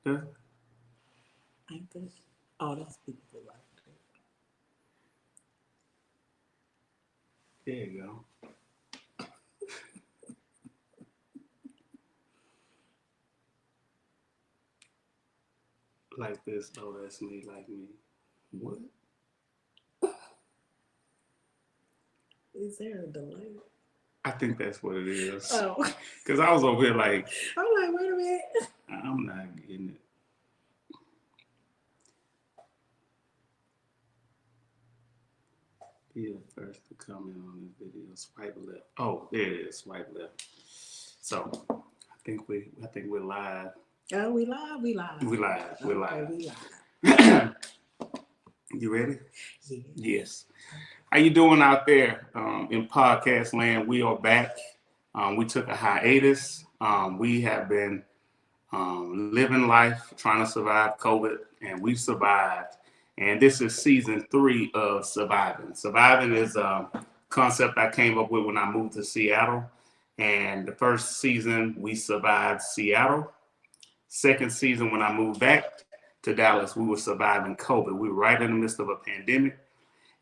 Yeah. Ain't that? Oh, that's people who like There you go. Like this, oh, that's me, like me. What? that. Is there a delay? I think that's what it is. Oh, Because I was over here like, I'm like, wait a minute. I'm not getting it. Be the first to comment on this video. Swipe left. Oh, there it is. Swipe left. So I think we're live. Oh, we live. We live. We live. We're Okay, live. we live. You ready? Yeah. Yes. How you doing out there in podcast land? We are back. We took a hiatus. We have been living life, trying to survive COVID, and we survived. And this is season 3 of Survivin. Survivin is a concept I came up with when I moved to Seattle. And the first season, we survived Seattle. Second season, when I moved back to Dallas, we were surviving COVID. We were right in the midst of a pandemic.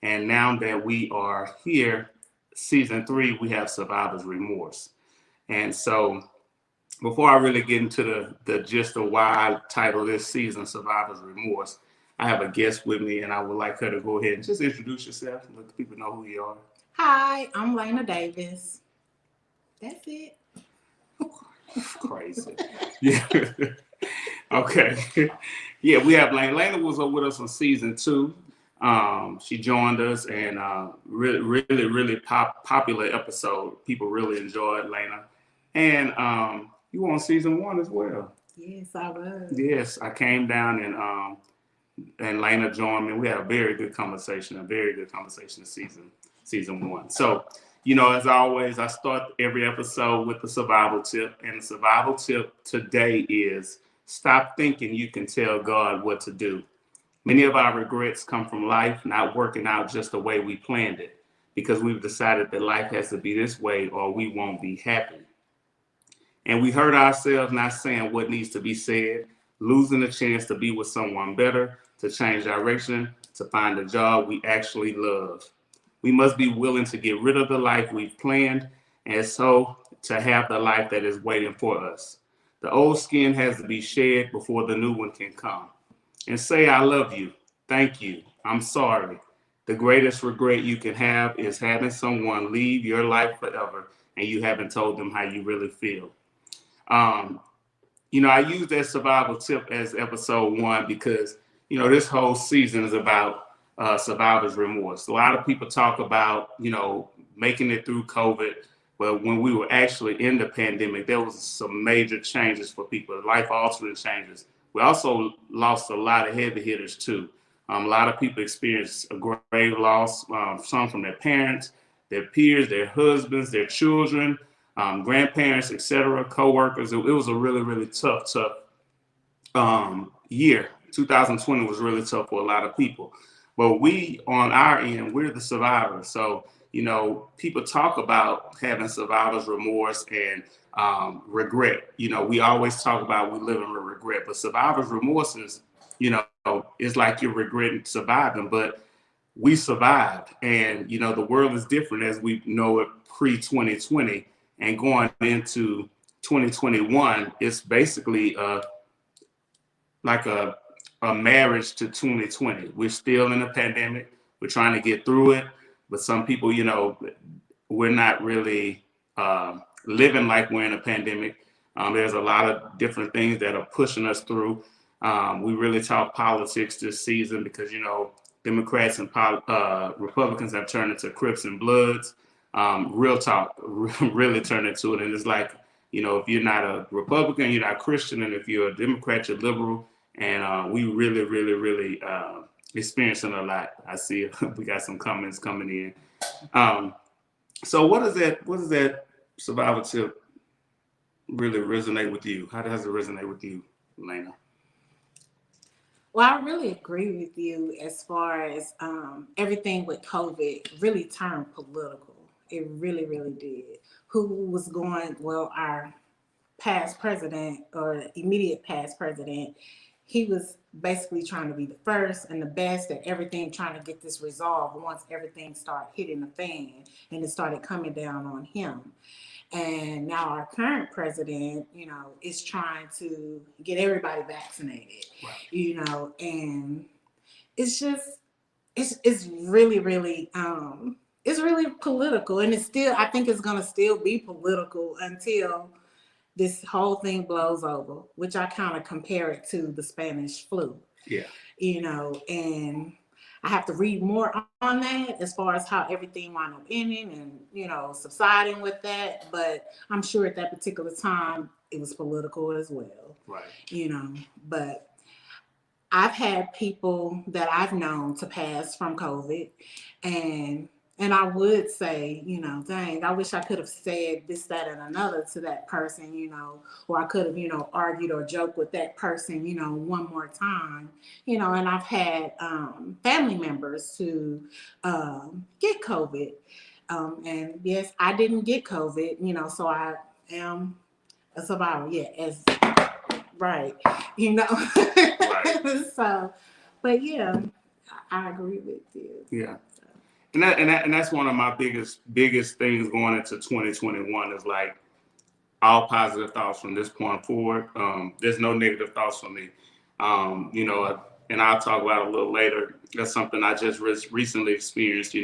And now that we are here, season 3, we have Survivor's Remorse. And so before I really get into the gist of why I titled this season Survivor's Remorse, I have a guest with me, and I would like her to go ahead and just introduce yourself and let the people know who you are. Hi, I'm Lana Davis. That's it. Crazy. Yeah. Okay. Yeah, we have Lana. Lana was with us on season 2. She joined us, and really popular episode. People really enjoyed Lana. And you were on season 1 as well. Yes, I was. Yes, I came down and Lana joined me. We had a very good conversation in season 1. So, as always, I start every episode with the survival tip, and the survival tip today is stop thinking you can tell God what to do. Many of our regrets come from life not working out just the way we planned it, because we've decided that life has to be this way or we won't be happy. And we hurt ourselves not saying what needs to be said, losing the chance to be with someone better, to change direction, to find a job we actually love. We must be willing to get rid of the life we've planned, and so to have the life that is waiting for us. The old skin has to be shed before the new one can come. And say, I love you. Thank you. I'm sorry. The greatest regret you can have is having someone leave your life forever and you haven't told them how you really feel. Um, I use that survival tip as episode 1 because, this whole season is about survivor's remorse. A lot of people talk about, making it through COVID, but when we were actually in the pandemic, there was some major changes for people, life-altering changes. We also lost a lot of heavy hitters too. A lot of people experienced a grave loss, some from their parents, their peers, their husbands, their children, grandparents, etc., co-workers. It was a really, really tough year. 2020 was really tough for a lot of people. But we, on our end, we're the survivors. So, people talk about having survivor's remorse and regret. We always talk about we live in regret, but survivor's remorse is, it's like you're regretting surviving, but we survived. And, the world is different as we know it pre-2020 and going into 2021. It's basically like a marriage to 2020. We're still in a pandemic. We're trying to get through it. But some people, we're not really living like we're in a pandemic. There's a lot of different things that are pushing us through. We really talk politics this season because, Democrats and Republicans have turned into Crips and Bloods. Real talk, really turned into it. And it's like, if you're not a Republican, you're not Christian. And if you're a Democrat, you're liberal. And we really experiencing a lot. I see we got some comments coming in. So what does that survival tip really resonate with you? How does it resonate with you, Lana? Well, I really agree with you as far as everything with COVID really turned political. It really, really did. Who was going, well, our past president or immediate past president, he was basically trying to be the first and the best at everything, trying to get this resolved once everything started hitting the fan and it started coming down on him. And now our current president, is trying to get everybody vaccinated, Right. And it's just, it's really, really, it's really political. And it's still, I think it's going to still be political until this whole thing blows over, which I kind of compare it to the Spanish flu. Yeah. And I have to read more on that as far as how everything wound up ending and, subsiding with that. But I'm sure at that particular time it was political as well. Right. But I've had people that I've known to pass from COVID, and I would say, dang, I wish I could have said this, that, and another to that person, or I could have, argued or joked with that person, one more time, and I've had family members to get COVID. And yes, I didn't get COVID, so I am a survivor. Yeah, as right, Right. So, but yeah, I agree with you. Yeah. And that's one of my biggest things going into 2021 is like all positive thoughts from this point forward. There's no negative thoughts from me. And I'll talk about it a little later. That's something I just recently experienced.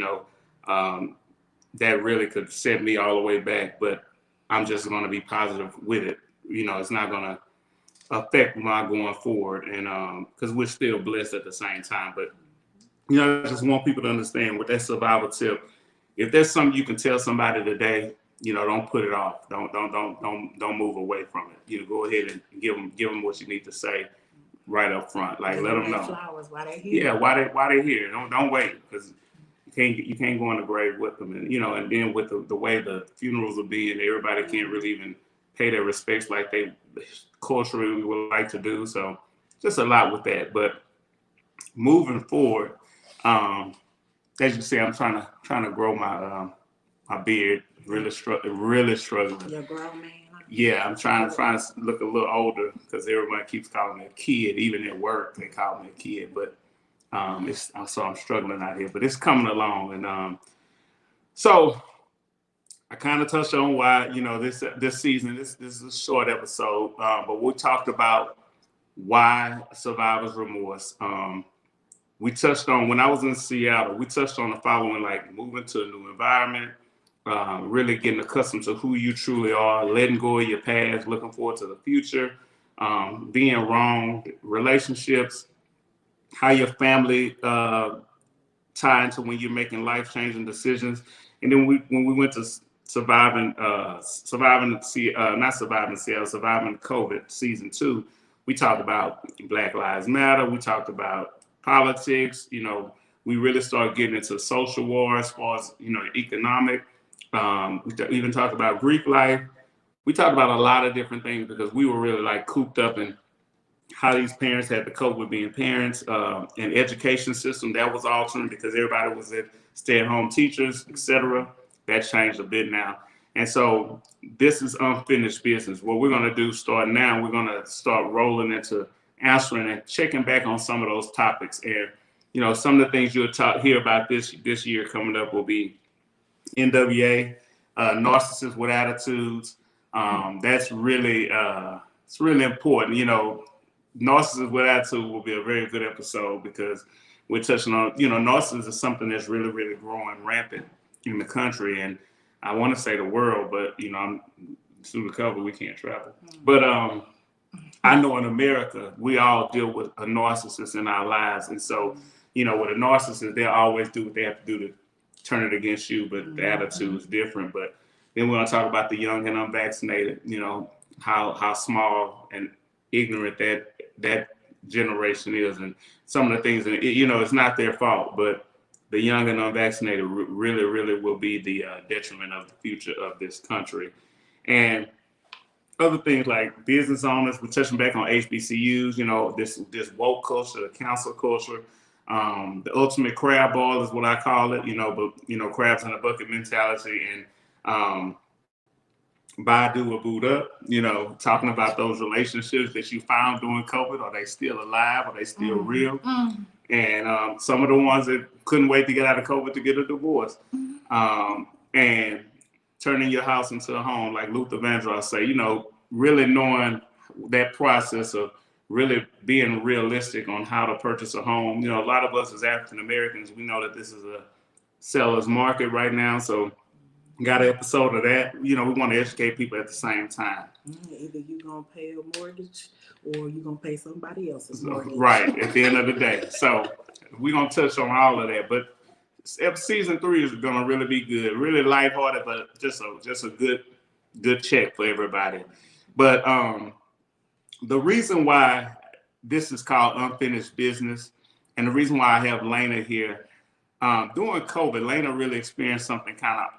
That really could set me all the way back. But I'm just going to be positive with it. It's not going to affect my going forward, and because we're still blessed at the same time. But I just want people to understand with that survival tip. If there's something you can tell somebody today, don't put it off. Don't move away from it. Go ahead and give them what you need to say right up front. Like let them know. Flowers while they here. Yeah, why they here. Don't wait, because you can't go in the grave with them. And then with the way the funerals are being, everybody can't really even pay their respects like they culturally would like to do. So just a lot with that. But moving forward, as you say, I'm trying to grow my beard. Really struggling. You're a grown man. Yeah, I'm trying to look a little older because everybody keeps calling me a kid. Even at work, they call me a kid. But I'm struggling out here. But it's coming along, and so I kind of touched on why this season. This is a short episode, but we talked about why survivor's remorse. We touched on, when I was in Seattle, we touched on the following, like moving to a new environment, really getting accustomed to who you truly are, letting go of your past, looking forward to the future, being wrong, relationships, how your family tie into when you're making life-changing decisions. And then when we went to surviving COVID season 2, we talked about Black Lives Matter. We talked about politics. We really started getting into social war as far as economic. We even talked about Greek life. We talked about a lot of different things because we were really like cooped up in how these parents had to cope with being parents, and education system that was altering because everybody was at stay-at-home teachers, etc. That changed a bit now. And so this is unfinished business. What we're going to do starting now, we're going to start rolling into answering and checking back on some of those topics. And, some of the things you'll hear about this year coming up will be NWA, narcissists with attitudes. That's really, it's really important. Narcissists with attitude will be a very good episode because we're touching on, narcissism is something that's really, really growing rampant in the country. And I want to say the world, but, I'm through the cover, we can't travel. But I know in America, we all deal with a narcissist in our lives. And so, with a narcissist, they'll always do what they have to do to turn it against you, but the attitude is different. But then we're going to talk about the young and unvaccinated, how small and ignorant that generation is, and some of the things that, it's not their fault, but the young and unvaccinated really, really will be the detriment of the future of this country. And other things like business owners, we're touching back on HBCUs, this woke culture, the council culture, the ultimate crab ball is what I call it, but crabs in a bucket mentality, and Badu or boot up, talking about those relationships that you found during COVID. Are they still alive? Are they still real? And some of the ones that couldn't wait to get out of COVID to get a divorce. And turning your house into a home, like Luther Vandross say, really knowing that process of really being realistic on how to purchase a home. A lot of us as African Americans, we know that this is a seller's market right now. So got an episode of that. We want to educate people at the same time. Either you're going to pay a mortgage or you're going to pay somebody else's mortgage. Right, at the end of the day. So we're going to touch on all of that. But season 3 is going to really be good. Really lighthearted, but just a good check for everybody. But the reason why this is called Unfinished Business, and the reason why I have Lana here, during COVID, Lana really experienced something kind of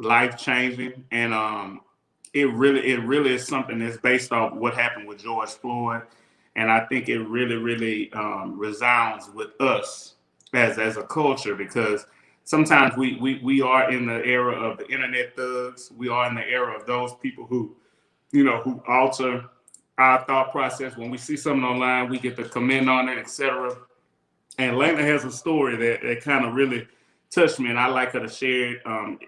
life-changing, and it really is something that's based off what happened with George Floyd, and I think it really resounds with us as a culture, because sometimes we are in the era of the internet thugs. We are in the era of those people who alter our thought process. When we see something online, we get to comment on it, etc. And Lana has a story that kind of really touched me, and I like her to share it.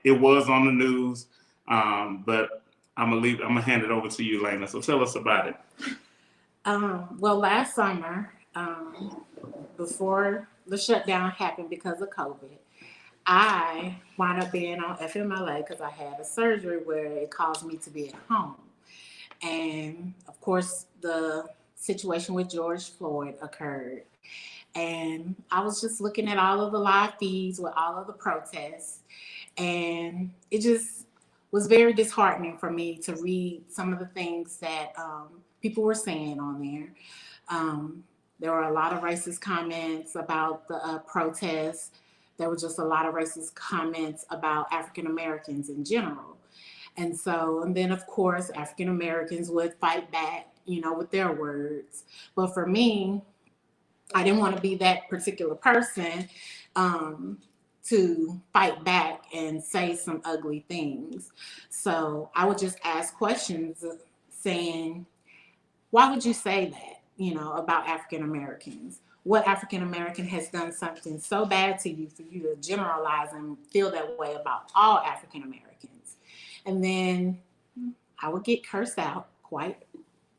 It was on the news, but I'm gonna hand it over to you, Lana. So tell us about it. Well, last summer, before the shutdown happened because of COVID, I wound up being on FMLA because I had a surgery where it caused me to be at home. And of course, the situation with George Floyd occurred. And I was just looking at all of the live feeds with all of the protests. And it just was very disheartening for me to read some of the things that people were saying on there. There were a lot of racist comments about the protests. There were just a lot of racist comments about African Americans in general. And then of course, African Americans would fight back, with their words. But for me, I didn't want to be that particular person to fight back and say some ugly things. So I would just ask questions saying, why would you say that, about African Americans? What African American has done something so bad to you for you to generalize and feel that way about all African Americans? And then I would get cursed out quite,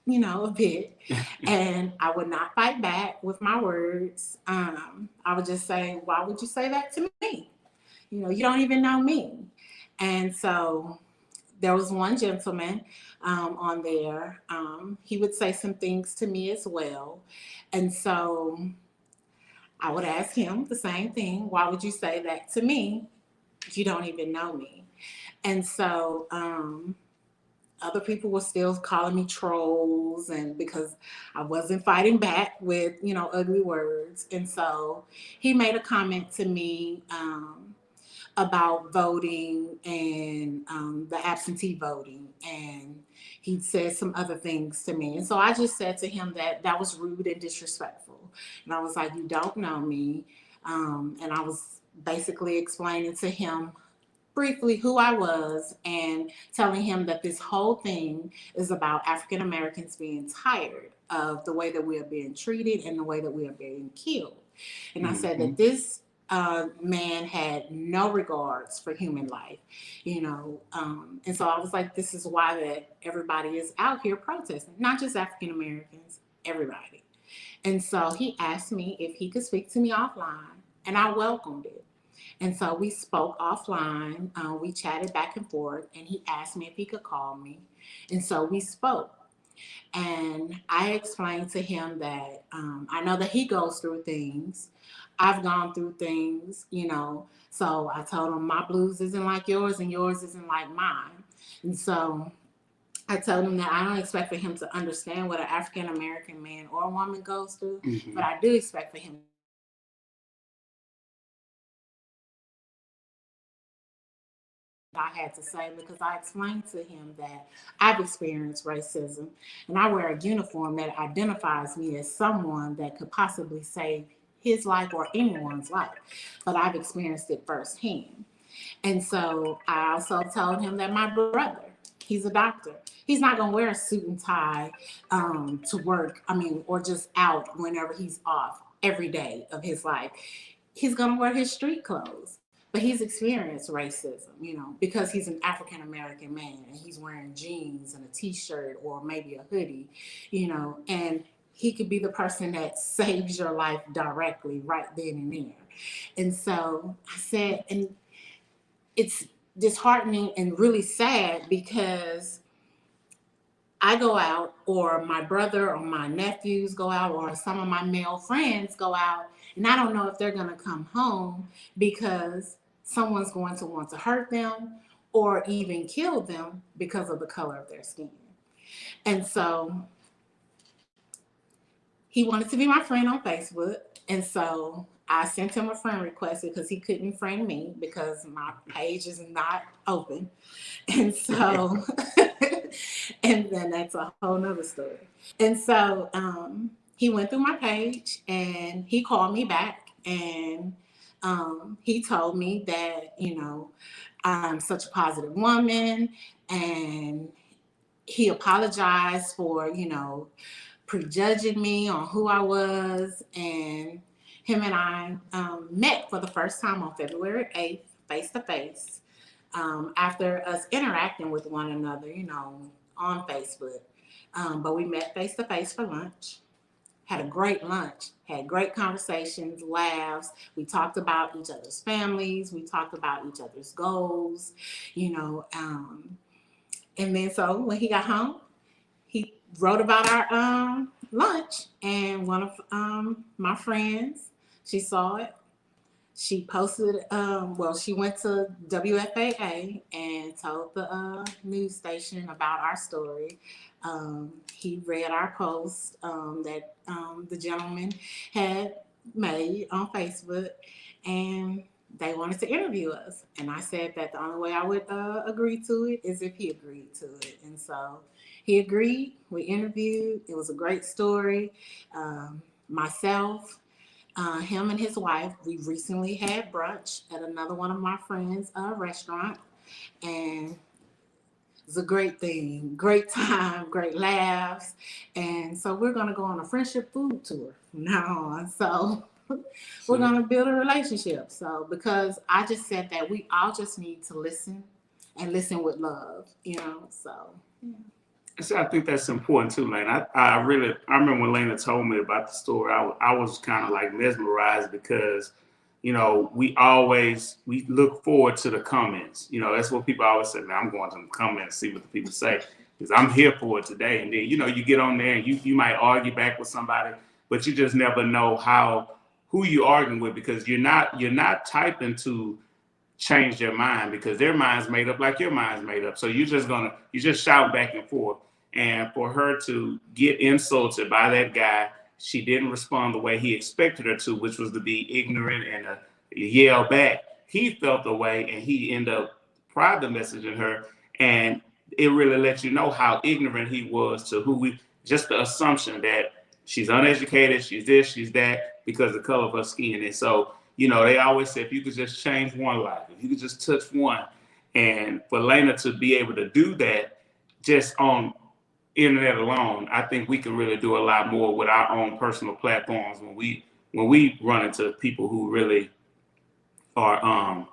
a bit. And I would not fight back with my words. I would just say, why would you say that to me? You don't even know me. And so there was one gentleman on there. He would say some things to me as well. And so I would ask him the same thing. Why would you say that to me? You don't even know me. And so other people were still calling me trolls, and because I wasn't fighting back with, ugly words. And so he made a comment to me about voting and the absentee voting. And he said some other things to me. And so I just said to him that was rude and disrespectful. And I was like, you don't know me. And I was basically explaining to him briefly who I was and telling him that this whole thing is about African Americans being tired of the way that we are being treated and the way that we are being killed. And I said that this man had no regards for human life, and so I was like, this is why that everybody is out here protesting, not just African Americans, everybody. And so he asked me if he could speak to me offline, and I welcomed it. And so we spoke offline. We chatted back and forth, and he asked me if he could call me. And so we spoke. And I explained to him that I know that he goes through things. I've gone through things, So I told him my blues isn't like yours and yours isn't like mine. And so I told him that I don't expect for him to understand what an African American man or woman goes through, but I do expect for him to understand I had to say, because I explained to him that I've experienced racism and I wear a uniform that identifies me as someone that could possibly save his life or anyone's life, but I've experienced it firsthand. And so I also told him that my brother He's a doctor. He's not going to wear a suit and tie to work. I mean, or just out whenever he's off every day of his life. He's going to wear his street clothes. But he's experienced racism, because he's an African American man and he's wearing jeans and a t-shirt or maybe a hoodie, and he could be the person that saves your life directly right then and there. And so I said, and it's disheartening and really sad because I go out, or my brother or my nephews go out, or some of my male friends go out, and I don't know if they're going to come home because someone's going to want to hurt them or even kill them because of the color of their skin. And so he wanted to be my friend on Facebook. And so I sent him a friend request because he couldn't friend me because my page is not open. And so, and then that's a whole nother story. And so he went through my page and he called me back and he told me that, I'm such a positive woman, and he apologized for, prejudging me on who I was. And him and I met for the first time on February 8th, face to face, after us interacting with one another, on Facebook. But we met face to face for lunch, had a great lunch, had great conversations, laughs. We talked about each other's families, we talked about each other's goals, you know. And then so when he got home, he wrote about our lunch, and one of my friends, she saw it. She posted, she went to WFAA and told the news station about our story. He read our post that the gentleman had made on Facebook, and they wanted to interview us. And I said that the only way I would agree to it is if he agreed to it. And so he agreed. We interviewed. It was a great story. Myself, him and his wife, we recently had brunch at another one of my friends' restaurant, and it's a great thing, great time, great laughs. And so we're going to go on a friendship food tour from now on. So we're going to build a relationship. So because I just said that we all just need to listen and listen with love, so yeah. So I think that's important too, Lane. I remember when Lena told me about the story, I was kind of like mesmerized because, we look forward to the comments. That's what people always say, man, I'm going to the comments, see what the people say, because I'm here for it today. And then, you get on there and you might argue back with somebody, but you just never know who you arguing with, because you're not typing to change their mind, because their mind's made up like your mind's made up. So you just shout back and forth. And for her to get insulted by that guy, she didn't respond the way he expected her to, which was to be ignorant and yell back. He felt the way, and he ended up private messaging her, and it really lets you know how ignorant he was to just the assumption that she's uneducated, she's this, she's that, because of the color of her skin. And so, they always say, if you could just change one life, if you could just touch one. And for Lena to be able to do that just on internet alone, I think we can really do a lot more with our own personal platforms when we run into people who really are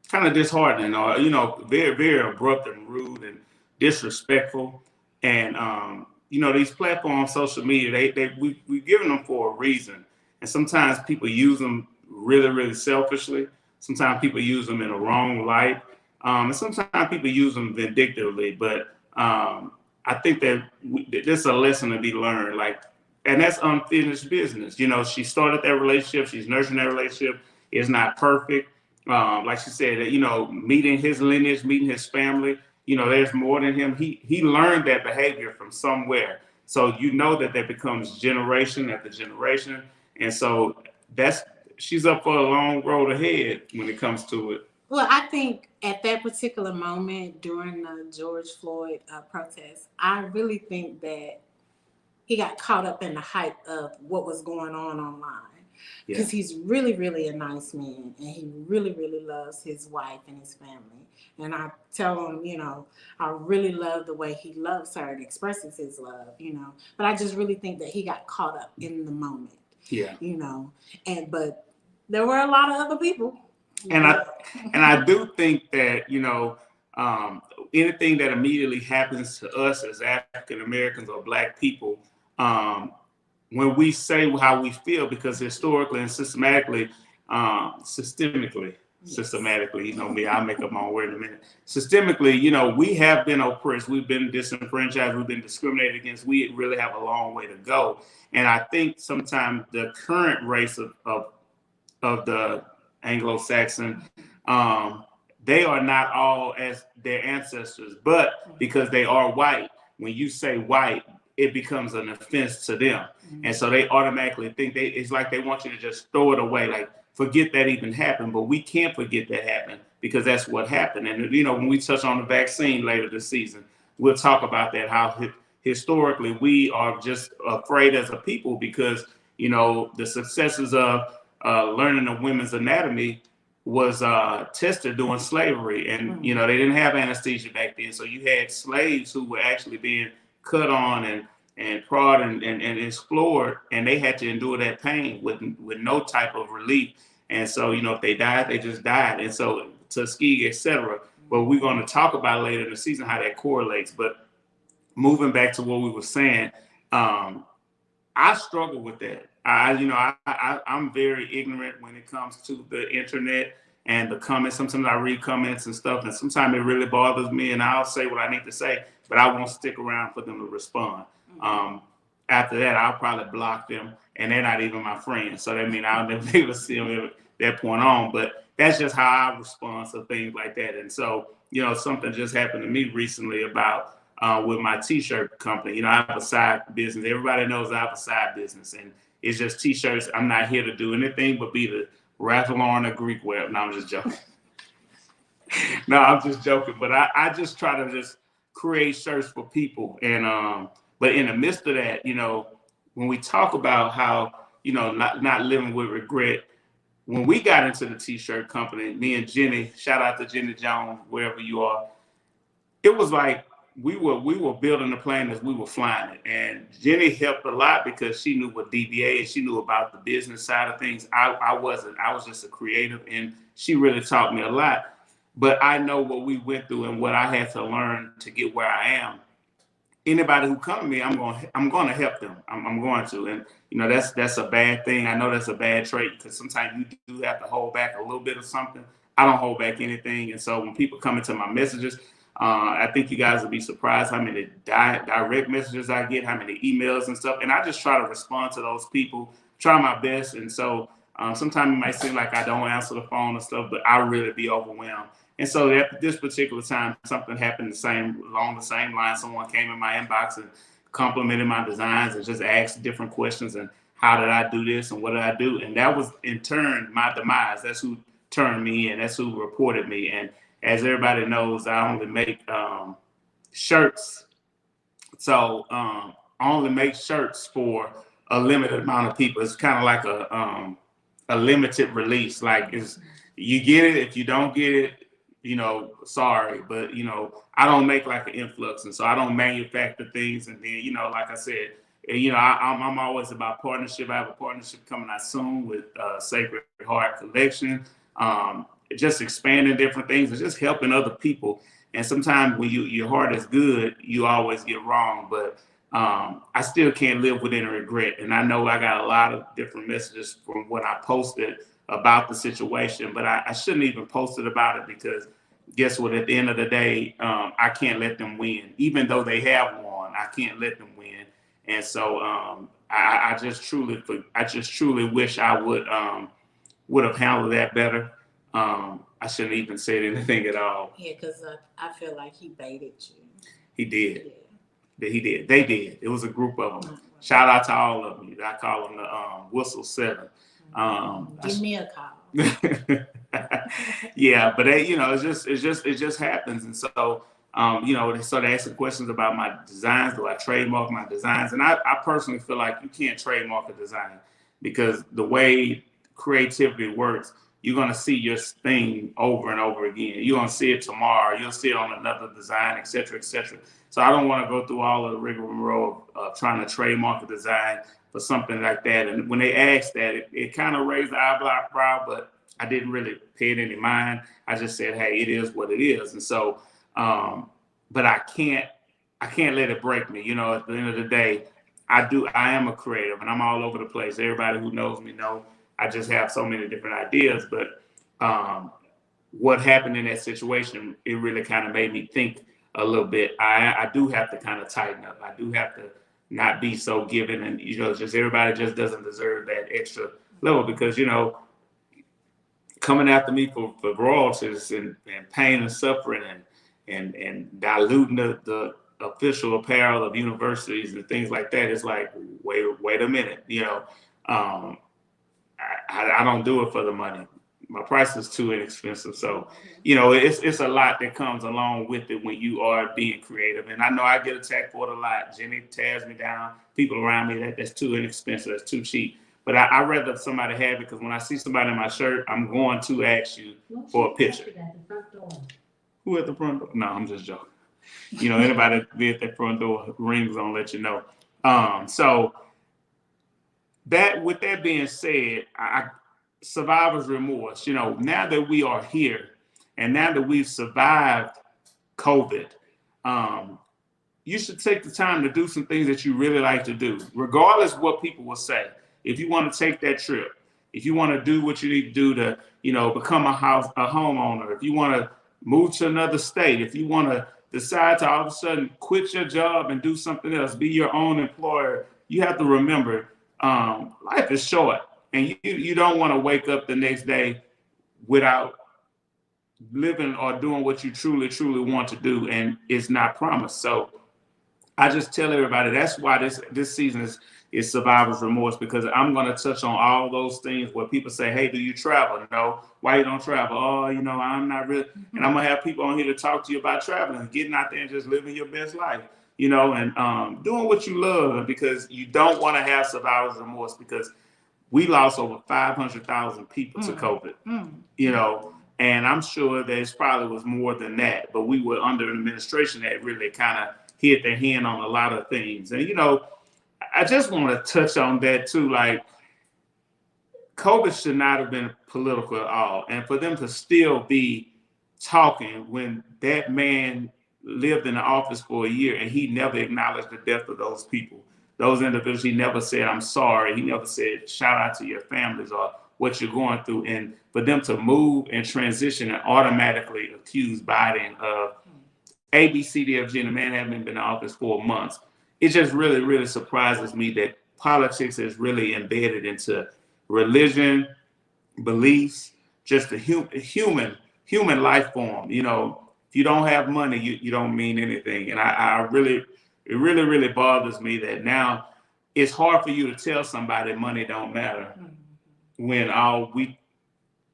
kind of disheartening, or very, very abrupt and rude and disrespectful. And these platforms, social media, we've given them for a reason. And sometimes people use them really, really selfishly. Sometimes people use them in a wrong light, and sometimes people use them vindictively. But I think that there's a lesson to be learned. And that's unfinished business. She started that relationship. She's nursing that relationship. It's not perfect. Like she said, meeting his lineage, meeting his family, there's more than him. He learned that behavior from somewhere. So that becomes generation after generation. And so she's up for a long road ahead when it comes to it. Well, I think at that particular moment during the George Floyd protest, I really think that he got caught up in the hype of what was going on online. Yeah. because he's really, really a nice man, and he really, really loves his wife and his family. And I tell him, I really love the way he loves her and expresses his love. But I just really think that he got caught up in the moment, Yeah. but there were a lot of other people. And I do think that, anything that immediately happens to us as African Americans or Black people, um, when we say how we feel, because historically and systematically, me, I'll make up my own word in a minute. Systemically, we have been oppressed, we've been disenfranchised, we've been discriminated against. We really have a long way to go. And I think sometimes the current race of the Anglo-Saxon, they are not all as their ancestors, but because they are white, when you say white, it becomes an offense to them. And so they automatically think it's like they want you to just throw it away, like forget that even happened. But we can't forget that happened, because that's what happened. And when we touch on the vaccine later this season, we'll talk about that, how historically we are just afraid as a people, because the successes of learning of women's anatomy was tested during slavery. And they didn't have anesthesia back then, so you had slaves who were actually being cut on and prod and explored, and they had to endure that pain with no type of relief. And so if they died, they just died. And so Tuskegee, etc. But we're going to talk about later in the season how that correlates. But moving back to what we were saying, I struggle with that. I'm very ignorant when it comes to the internet and the comments. Sometimes I read comments and stuff, and sometimes it really bothers me, and I'll say what I need to say, but I won't stick around for them to respond. After that, I'll probably block them, and they're not even my friends. So that means I'll never be able to see them at that point on. But that's just how I respond to things like that. And so, something just happened to me recently about with my t-shirt company. I have a side business. Everybody knows I have a side business, and it's just t-shirts. I'm not here to do anything but be the Ralph Lauren or Greek web. No, I'm just joking. No, I'm just joking. But I just try to just create shirts for people. And but in the midst of that, when we talk about how, not living with regret, when we got into the t-shirt company, me and Jenny, shout out to Jenny Jones, wherever you are, it was like we were building the plane as we were flying it. And Jenny helped a lot because she knew what DBA and she knew about the business side of things. I wasn't. I was just a creative, and she really taught me a lot. But I know what we went through and what I had to learn to get where I am. Anybody who come to me, I'm going to help them. I'm going to. And that's a bad thing. I know that's a bad trait, because sometimes you do have to hold back a little bit of something. I don't hold back anything. And so when people come into my messages, I think you guys will be surprised how many direct messages I get, how many emails and stuff. And I just try to respond to those people, try my best. And so sometimes it might seem like I don't answer the phone and stuff, but I really be overwhelmed. And so at this particular time, something happened along the same line. Someone came in my inbox and complimented my designs and just asked different questions, and how did I do this and what did I do? And that was in turn my demise. That's who turned me in. That's who reported me. And as everybody knows, I only make shirts. So I only make shirts for a limited amount of people. It's kind of like a limited release. Like, you get it. If you don't get it, sorry. But I don't make like an influx, and so I don't manufacture things. And then like I said, I'm always about partnership. I have a partnership coming out soon with Sacred Heart Collection. Just expanding different things and just helping other people. And sometimes when your heart is good, you always get wrong. But I still can't live with any regret. And I know I got a lot of different messages from what I posted about the situation, but I shouldn't even post it about it, because guess what? At the end of the day, I can't let them win. Even though they have won, I can't let them win. And so I just truly wish I would have handled that better. I shouldn't even say anything at all. Yeah, because I feel like he baited you. He did. Yeah. He did. They did. It was a group of them. Shout out to all of them. I call them the Whistle Seven. Give me a call. Yeah, but it just happens. And so they started asking questions about my designs. Do I trademark my designs? And I personally feel like you can't trademark a design. because the way creativity works, you're going to see your thing over and over again. You're going to see it tomorrow. You'll see it on another design, et cetera, et cetera. So I don't want to go through all of the rigmarole of trying to trademark a design for something like that. And when they asked that, it kind of raised the eyebrow, but I didn't really pay it any mind. I just said, hey, it is what it is. And so, but I can't let it break me. You know, at the end of the day, I am a creative and I'm all over the place. Everybody who knows me know I just have so many different ideas. But what happened in that situation, it really kind of made me think a little bit. I do have to kind of tighten up. I do have to not be so giving, and just everybody just doesn't deserve that extra level, because coming after me for royalties and pain and suffering and diluting the official apparel of universities and things like that. It's like, wait a minute, I don't do it for the money. My price is too inexpensive. So, it's a lot that comes along with it when you are being creative. And I know I get attacked for it a lot. Jenny tears me down. People around me, that's too inexpensive. That's too cheap. But I'd rather somebody have it, because when I see somebody in my shirt, I'm going to ask you for a picture. Who at the front door? No, I'm just joking. Anybody be at that front door, rings on, let you know. So with that being said, survivor's remorse. Now that we are here, and now that we've survived COVID, you should take the time to do some things that you really like to do, regardless of what people will say. If you want to take that trip, if you want to do what you need to do to, become a homeowner, if you want to move to another state, if you want to decide to all of a sudden quit your job and do something else, be your own employer, you have to remember, life is short, and you don't want to wake up the next day without living or doing what you truly, truly want to do, and it's not promised. So I just tell everybody that's why this season is Survivor's Remorse, because I'm going to touch on all those things where people say, hey, do you travel? No. Why you don't travel? Oh, I'm not really. And I'm going to have people on here to talk to you about traveling, getting out there and just living your best life, and doing what you love, because you don't want to have Survivor's Remorse, because we lost over 500,000 people to COVID, and I'm sure there's probably was more than that, but we were under an administration that really kind of hit their hand on a lot of things. And, I just want to touch on that too. Like, COVID should not have been political at all. And for them to still be talking when that man lived in the office for a year and he never acknowledged the death of those people, those individuals, he never said, I'm sorry. He never said, shout out to your families or what you're going through. And for them to move and transition and automatically accuse Biden of A, B, C, D, F, G, and the man hasn't been in office for months. It just really, really surprises me that politics is really embedded into religion, beliefs, just the human life form. If you don't have money, you don't mean anything. And it really, really bothers me that now it's hard for you to tell somebody money don't matter when all we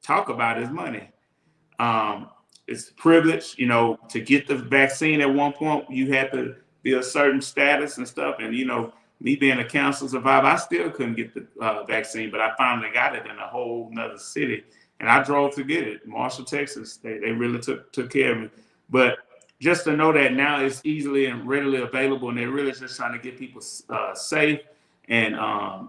talk about is money. It's privilege, to get the vaccine at one point, you had to be a certain status and stuff. And, me being a cancer survivor, I still couldn't get the vaccine, but I finally got it in a whole nother city. And I drove to get it. Marshall, Texas, they really took care of me. But just to know that now it's easily and readily available, and they're really just trying to get people safe and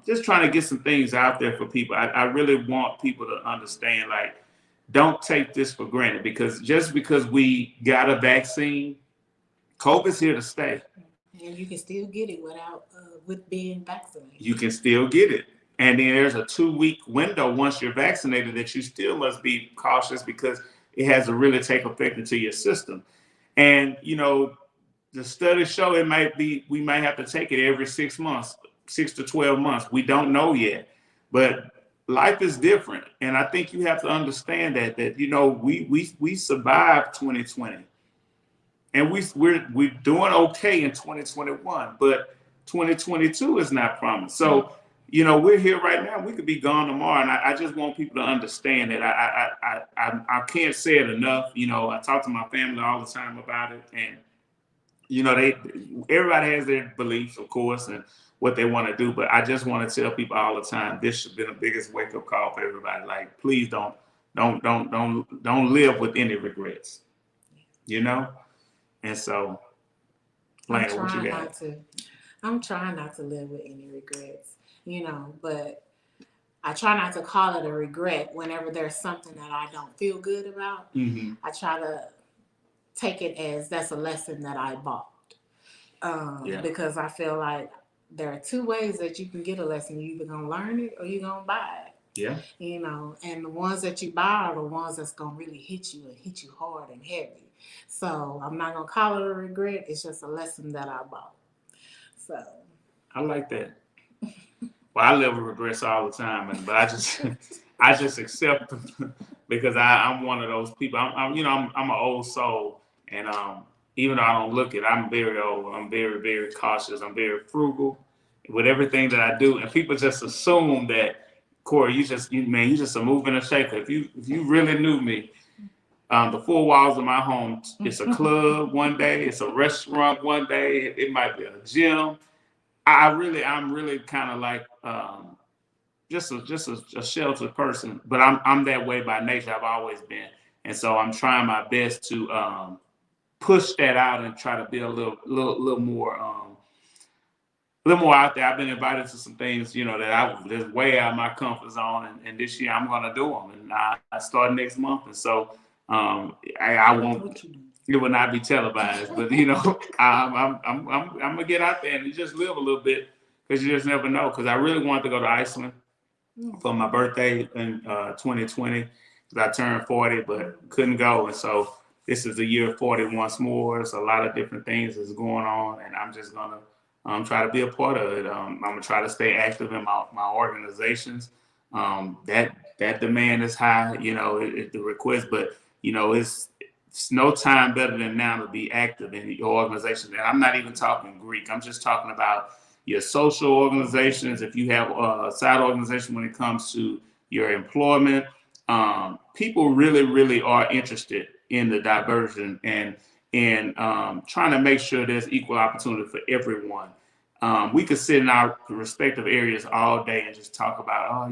just trying to get some things out there for people. I really want people to understand, like, don't take this for granted, because just because we got a vaccine, COVID's here to stay. And you can still get it with being vaccinated. You can still get it. And then there's a 2-week window once you're vaccinated that you still must be cautious, because it has to really take effect into your system. And, the studies show we might have to take it every 6 months, 6 to 12 months. We don't know yet. But life is different. And I think you have to understand that we survived 2020. And we're doing okay in 2021, but 2022 is not promised. So, we're here right now. We could be gone tomorrow. And I just want people to understand that I can't say it enough. I talk to my family all the time about it. And, everybody has their beliefs, of course, and what they want to do. But I just want to tell people all the time, this should be the biggest wake up call for everybody. Like, please don't live with any regrets, you know? And so, I'm Lana, what you trying got? not to. I'm trying not to live with any regrets, but I try not to call it a regret whenever there's something that I don't feel good about. Mm-hmm. I try to take it as that's a lesson that I bought. Yeah. Because I feel like there are two ways that you can get a lesson. You're either going to learn it or you're going to buy it. Yeah. And the ones that you buy are the ones that's going to really hit you and hit you hard and heavy. So I'm not going to call it a regret. It's just a lesson that I bought. So I like that. Well, I live with regrets all the time, but I just I just accept them because I'm one of those people. I'm an old soul, and even though I don't look it, I'm very old. I'm very very cautious. I'm very frugal with everything that I do, and people just assume that Corey, you just a move and a shaker. If you really knew me, the four walls of my home, it's a club one day, it's a restaurant one day, it might be a gym. I'm really kind of like just a sheltered person, but I'm that way by nature. I've always been, and so I'm trying my best to push that out and try to be a little more out there. I've been invited to some things, that's way out of my comfort zone, and this year I'm gonna do them, and I start next month, and so I won't. It will not be televised, but I'm gonna get out there and just live a little bit because you just never know. Because I really wanted to go to Iceland for my birthday in 2020 because I turned 40, but couldn't go, and so this is the year 40 once more. It's a lot of different things that's going on, and I'm just gonna try to be a part of it. I'm gonna try to stay active in my organizations. That demand is high, the request, but it's no time better than now to be active in your organization. And I'm not even talking Greek. I'm just talking about your social organizations. If you have a side organization when it comes to your employment, people really, really are interested in the diversion and trying to make sure there's equal opportunity for everyone. We could sit in our respective areas all day and just talk about,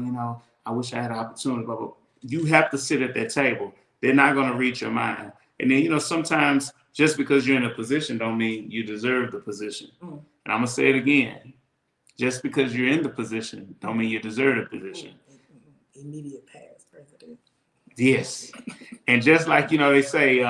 I wish I had an opportunity, but you have to sit at that table. They're not going to read your mind. And then, sometimes just because you're in a position don't mean you deserve the position. And I'm going to say it again. Just because you're in the position don't mean you deserve the position. Immediate past president. Yes. And just like, they say,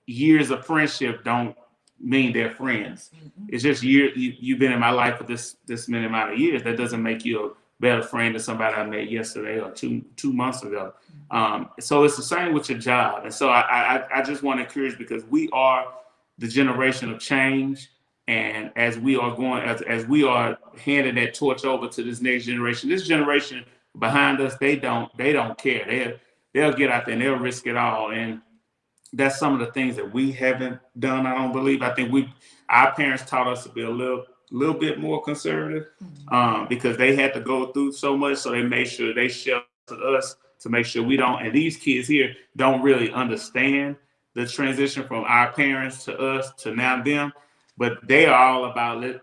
years of friendship don't mean they're friends. It's just you've been in my life for this many amount of years. That doesn't make you a better friend than somebody I met yesterday or two months ago. So it's the same with your job. And so I just want to encourage, because we are the generation of change. And as we are as we are handing that torch over to this next generation, this generation behind us, they don't care. They'll get out there and they'll risk it all. And that's some of the things that we haven't done. I don't believe. I think our parents taught us to be a little bit more conservative, because they had to go through so much, so they made sure they sheltered us to make sure we don't. And these kids here don't really understand the transition from our parents to us to now them, but they are all about it.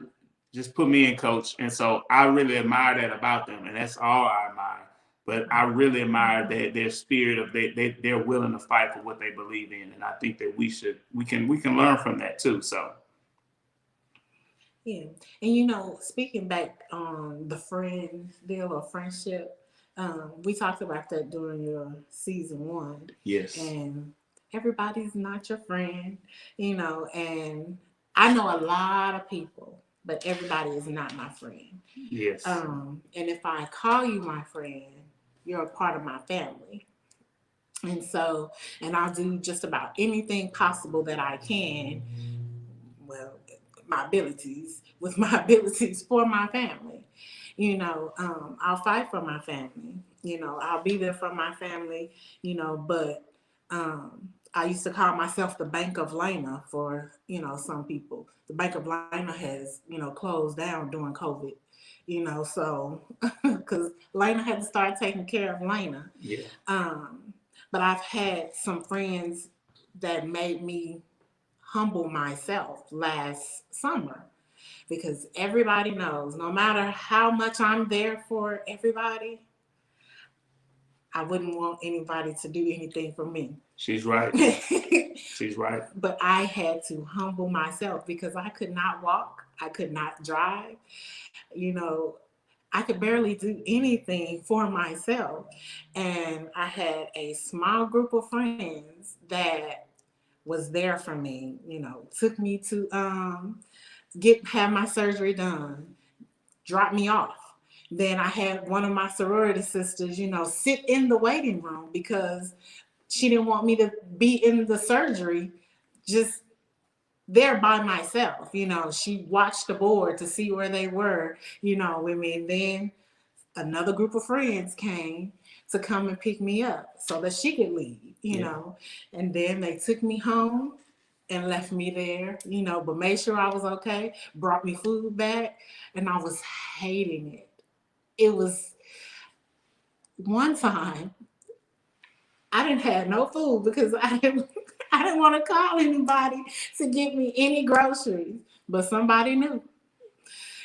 Just put me in, coach. And so I really admire that about them, and that's all I admire. But I really admire their spirit of they're willing to fight for what they believe in, and I think that we can learn from that too. So Yeah, and speaking back on the friend deal or friendship, we talked about that during your season 1. yes, And everybody's not your friend, and I know a lot of people, but everybody is not my friend. yes, And if I call you my friend, you're a part of my family. And so, and I'll do just about anything possible that I can, well, my abilities, with my abilities for my family. I'll fight for my family. I'll be there for my family, but I used to call myself the Bank of Lana for, some people. The Bank of Lana has, closed down during COVID, so because Lana had to start taking care of Lana. yeah, But I've had some friends that made me humble myself last summer. because everybody knows no matter how much I'm there for everybody, I wouldn't want anybody to do anything for me. She's right. She's right. But I had to humble myself because I could not walk, I could not drive, you know, I could barely do anything for myself. And I had a small group of friends that was there for me, took me to have my surgery done, dropped me off. Then I had one of my sorority sisters, sit in the waiting room because she didn't want me to be in the surgery just there by myself. She watched the board to see where they were, with me. And then another group of friends came to come and pick me up so that she could leave, and then they took me home and left me there, but made sure I was okay, brought me food back, and I was hating it. It was one time I didn't have no food because I didn't want to call anybody to get me any groceries, but somebody knew.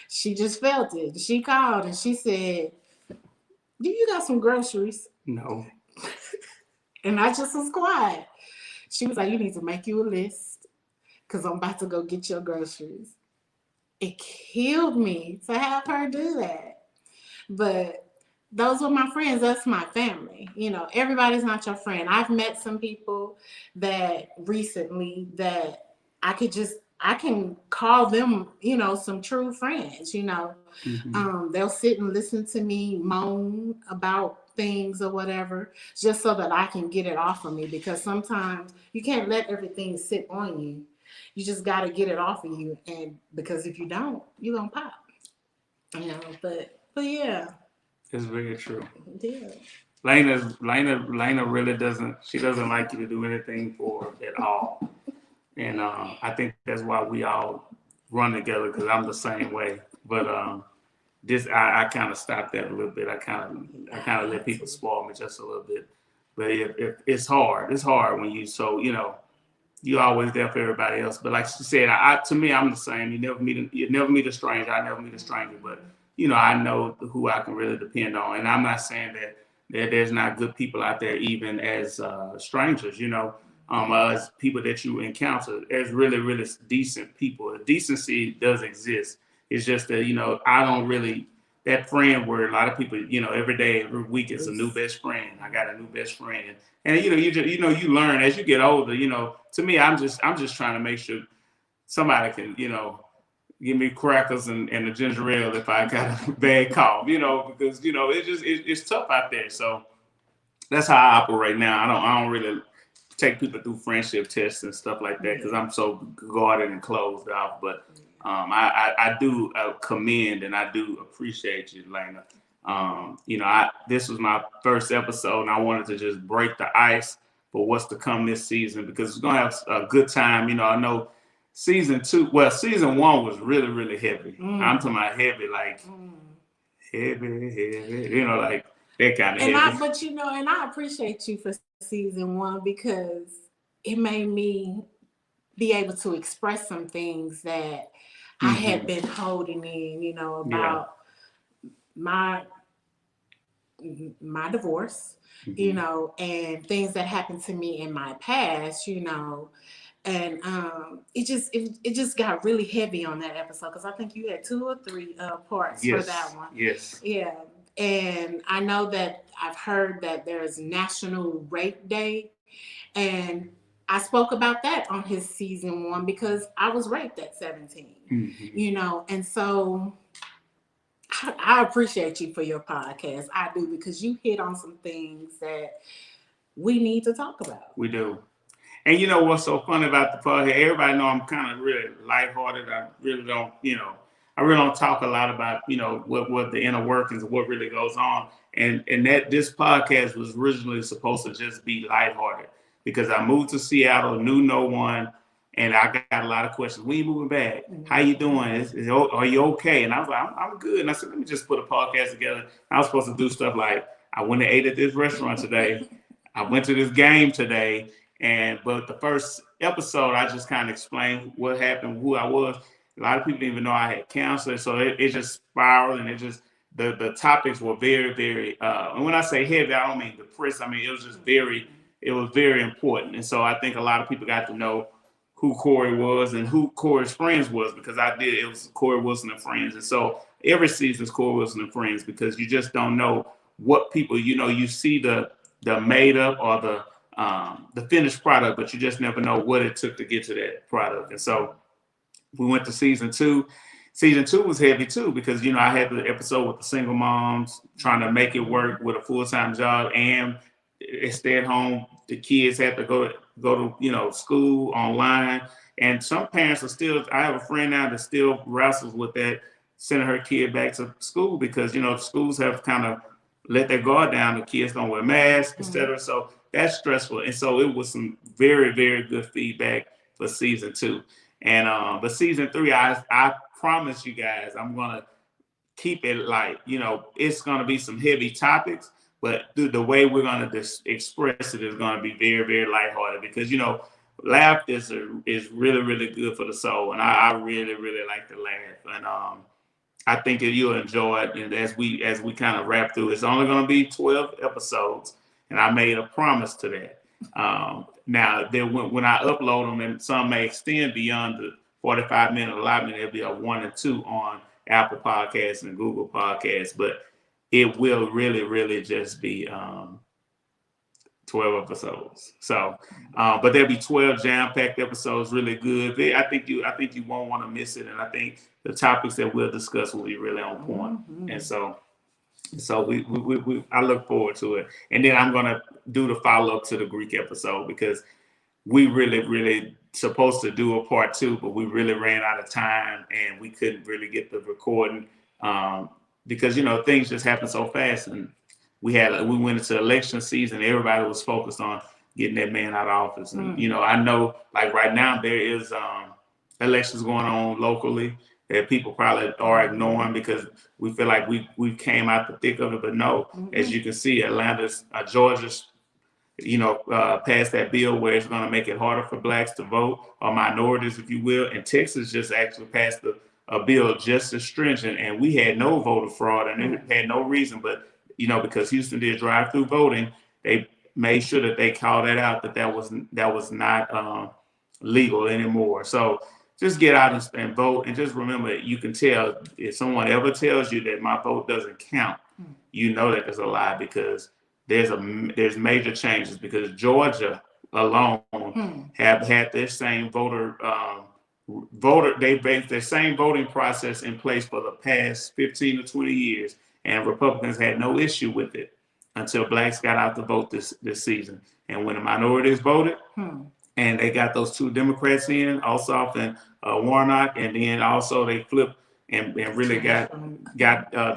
She just felt it. She called and she said, "Do you got some groceries?" No. And I just was quiet. She was like, "You need to make you a list because I'm about to go get your groceries." It killed me to have her do that. But those were my friends. That's my family. Everybody's not your friend. I've met some people that recently that I can call them, some true friends, they'll sit and listen to me moan about things or whatever, just so that I can get it off of me, because sometimes you can't let everything sit on you. You just got to get it off of you. And because if you don't, you're going to pop, but yeah. It's very true. Yeah. Lana really doesn't. She doesn't like you to do anything for her at all, and I think that's why we all run together because I'm the same way. But this I kind of stopped that a little bit. I kind of let people spoil me just a little bit. But if it's hard when you always there for everybody else. But like she said, to me, I'm the same. You never meet a stranger. I never meet a stranger, but I know who I can really depend on. And I'm not saying that there's not good people out there, even as strangers. As people that you encounter, there's really, really decent people. Decency does exist. It's just that I don't really that friend word. A lot of people, every day, every week, it's a new best friend. I got a new best friend, and you learn as you get older. To me, I'm just trying to make sure somebody can, give me crackers and a ginger ale if I got a bad cough, because it's tough out there. So that's how I operate now. I don't really take people through friendship tests and stuff like that because I'm so guarded and closed off. But I do commend and I do appreciate you, Lana. This was my first episode and I wanted to just break the ice for what's to come this season because we're gonna have a good time. I know season 1 was really, really heavy. I'm talking about heavy, like heavy, like that kind of heavy. And I appreciate you for season 1 because it made me be able to express some things that I had been holding in, about my divorce, and things that happened to me in my past, and it just got really heavy on that episode because I think you had 2 or 3 parts for that one. Yes. Yeah. And I know that I've heard that there's National Rape Day, and I spoke about that on his season 1 because I was raped at 17, and so I appreciate you for your podcast. I do, because you hit on some things that we need to talk about. We do. And you know what's so funny about the podcast? Everybody know I'm kind of really lighthearted. I really don't talk a lot about, what the inner workings of what really goes on. And that this podcast was originally supposed to just be lighthearted because I moved to Seattle, knew no one, and I got a lot of questions. When you moving back? How you doing? Are you okay? And I was like, I'm good. And I said, let me just put a podcast together. I was supposed to do stuff like, I went and ate at this restaurant today. I went to this game today. But the first episode, I just kind of explained what happened, who I was. A lot of people didn't even know I had cancer. So it just spiraled, and it just the topics were very, very and when I say heavy, I don't mean depressed. I mean it was just very, it was very important. And so I think a lot of people got to know who Corey was and who Corey's friends was, because I did, it was Corey Wilson and Friends. And so every season's Corey Wilson and Friends, because you just don't know what people, you see the made up or the finished product, but you just never know what it took to get to that product. And so we went to season two. Season two was heavy too, because I had the episode with the single moms trying to make it work with a full-time job and stay at home. The kids had to go to school online, and some parents are still. I have a friend now that still wrestles with that, sending her kid back to school, because schools have kind of let their guard down. The kids don't wear masks, etc. So that's stressful, and so it was some very, very good feedback for season two. And but season three, I promise you guys, I'm gonna keep it light. It's gonna be some heavy topics, but the way we're gonna express it is gonna be very, very lighthearted, because laughter is really, really good for the soul, and I really, really like to laugh. And I think that you'll enjoy it. And as we kind of wrap through, it's only going to be 12 episodes, and I made a promise to that. Now, when I upload them, and some may extend beyond the 45-minute allotment, it'll be a 1 and 2 on Apple Podcasts and Google Podcasts, but it will really, really just be 12 episodes. So, but there'll be 12 jam-packed episodes, really good. I think you won't want to miss it, and I think the topics that we'll discuss will be really on point. And so I look forward to it. And then I'm gonna do the follow-up to the Greek episode, because we really, really supposed to do a part 2, but we really ran out of time and we couldn't really get the recording because things just happen so fast. And we went into election season. Everybody was focused on getting that man out of office. And I know, like right now, there is elections going on locally that people probably are ignoring, because we feel like we came out the thick of it. But no, as you can see, Georgia's passed that bill where it's going to make it harder for blacks to vote, or minorities, if you will. And Texas just actually passed a bill just as stringent, and we had no voter fraud, and it had no reason. But because Houston did drive-through voting, they made sure that they called that out, that was not legal anymore. So just get out and vote, and just remember, you can tell if someone ever tells you that my vote doesn't count, that there's a lie, because there's major changes, because Georgia alone have had their same their same voting process in place for the past 15 to 20 years, and Republicans had no issue with it until blacks got out to vote this season. And when the minorities voted, and they got those 2 Democrats in, Ossoff and Warnock, and then also they flipped and really got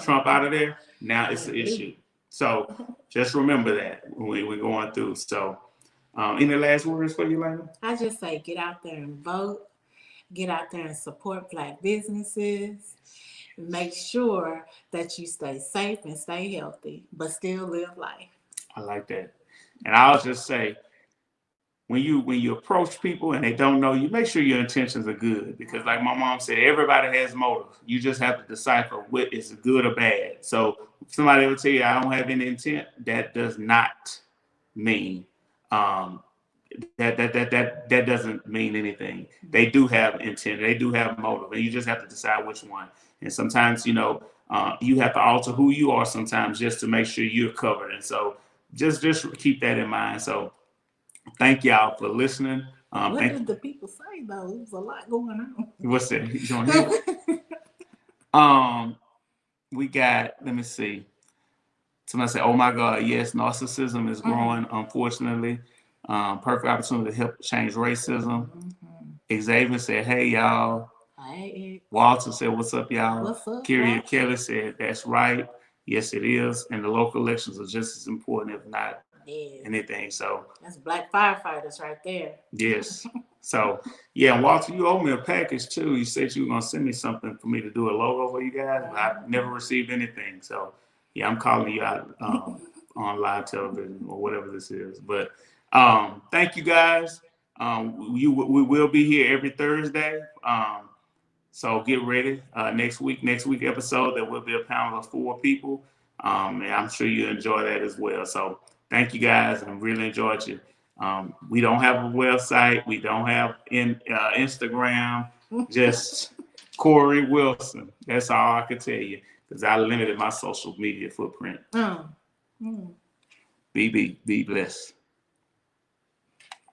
Trump out of there. Now it's an issue. So just remember that when we're going through. So any last words for you, Lana? I just say get out there and vote. Get out there and support Black businesses. Make sure that you stay safe and stay healthy, but still live life. I like that. And I'll just say, when you approach people and they don't know you, make sure your intentions are good, because like my mom said, everybody has motives. You just have to decipher what is good or bad. So if somebody will tell you I don't have any intent, that does not mean that doesn't mean anything. They do have intent. They do have motive, and you just have to decide which one. And sometimes you have to alter who you are sometimes, just to make sure you're covered. And so just keep that in mind. So thank y'all for listening. What did the people say though? There was a lot going on. What's that? We got, let me see. Somebody said, "Oh my God, yes, narcissism is growing, unfortunately. Perfect opportunity to help change racism." Xavier said, "Hey y'all." Hey. Walter said, "What's up, y'all?" What's up? Kyria Kelly said, "That's right. Yes, it is. And the local elections are just as important, if not anything." So that's Black firefighters right there. Yes. So yeah, Walter, you owe me a package too. You said you were gonna send me something for me to do a logo for you guys, but I've never received anything. So yeah, I'm calling you out on live television or whatever this is. But thank you guys. We will be here every Thursday. So get ready. Next week episode, there will be a panel of 4 people. And I'm sure you enjoy that as well. So thank you guys. I really enjoyed you. We don't have a website. We don't have Instagram. Just Corey Wilson. That's all I can tell you because I limited my social media footprint. Mm. Mm. Be blessed.